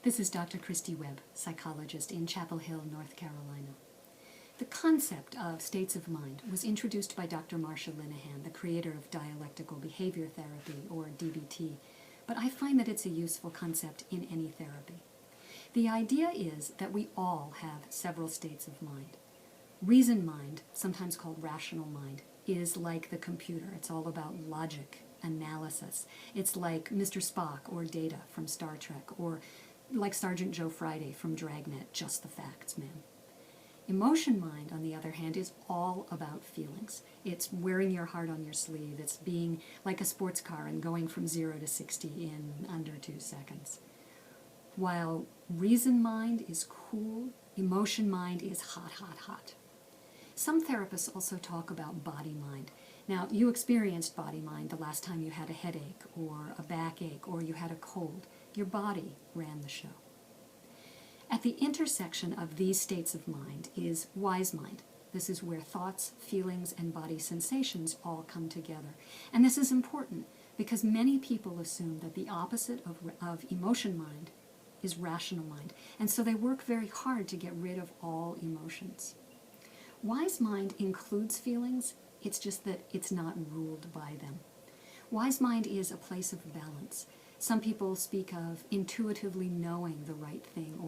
This is Dr. Christy Webb, psychologist in Chapel Hill, North Carolina. The concept of states of mind was introduced by Dr. Marsha Linehan, the creator of Dialectical Behavior Therapy, or DBT, but I find that it's a useful concept in any therapy. The idea is that we all have several states of mind. Reason mind, sometimes called rational mind, is like the computer. It's all about logic, analysis. It's like Mr. Spock or Data from Star Trek, or like Sergeant Joe Friday from Dragnet, just the facts, man. Emotion mind, on the other hand, is all about feelings. It's wearing your heart on your sleeve. It's being like a sports car and going from 0 to 60 in under 2 seconds. While reason mind is cool, emotion mind is hot, hot, hot. Some therapists also talk about body mind. Now, you experienced body mind the last time you had a headache or a backache or you had a cold. Your body ran the show. At the intersection of these states of mind is wise mind. This is where thoughts, feelings, and body sensations all come together. And this is important because many people assume that the opposite of emotion mind is rational mind, and so they work very hard to get rid of all emotions. Wise mind includes feelings, it's just that it's not ruled by them. Wise mind is a place of balance. Some people speak of intuitively knowing the right thing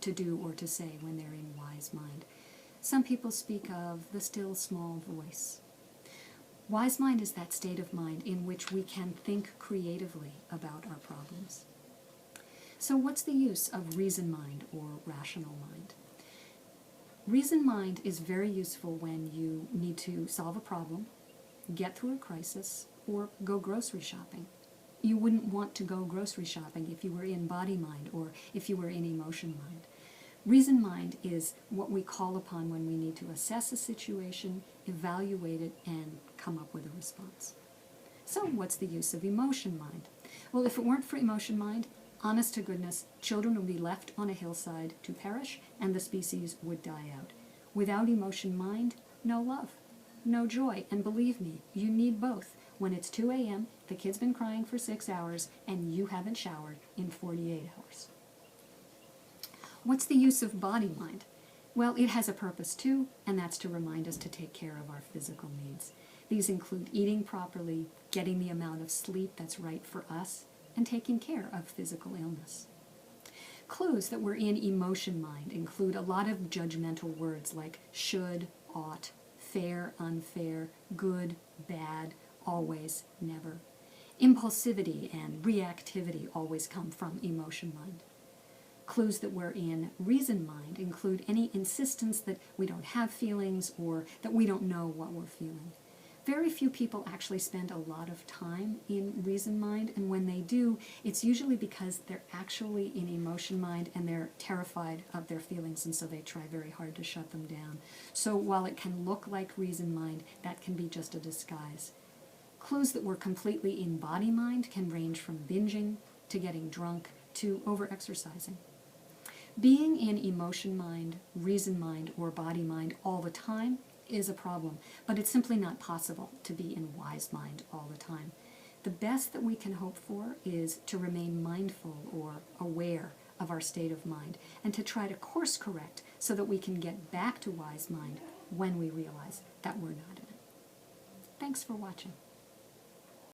to do or to say when they're in wise mind. Some people speak of the still small voice. Wise mind is that state of mind in which we can think creatively about our problems. So what's the use of reason mind or rational mind? Reason mind is very useful when you need to solve a problem, get through a crisis, or go grocery shopping. You wouldn't want to go grocery shopping if you were in body mind or if you were in emotion mind. Reason mind is what we call upon when we need to assess a situation, evaluate it, and come up with a response. So what's the use of emotion mind? Well, if it weren't for emotion mind, honest to goodness, children would be left on a hillside to perish and the species would die out. Without emotion mind, no love, no joy, and believe me, you need both. When it's 2 a.m., the kid's been crying for 6 hours, and you haven't showered in 48 hours. What's the use of body mind? Well, it has a purpose too, and that's to remind us to take care of our physical needs. These include eating properly, getting the amount of sleep that's right for us, and taking care of physical illness. Clues that we're in emotion mind include a lot of judgmental words like should, ought, fair, unfair, good, bad, always, never. Impulsivity and reactivity always come from emotion mind. Clues that we're in reason mind include any insistence that we don't have feelings or that we don't know what we're feeling. Very few people actually spend a lot of time in reason mind, and when they do, it's usually because they're actually in emotion mind and they're terrified of their feelings, and so they try very hard to shut them down. So while it can look like reason mind, that can be just a disguise. Clues that we're completely in body mind can range from binging to getting drunk to over-exercising. Being in emotion mind, reason mind, or body mind all the time is a problem, but it's simply not possible to be in wise mind all the time. The best that we can hope for is to remain mindful or aware of our state of mind and to try to course correct so that we can get back to wise mind when we realize that we're not in it. Thanks for watching.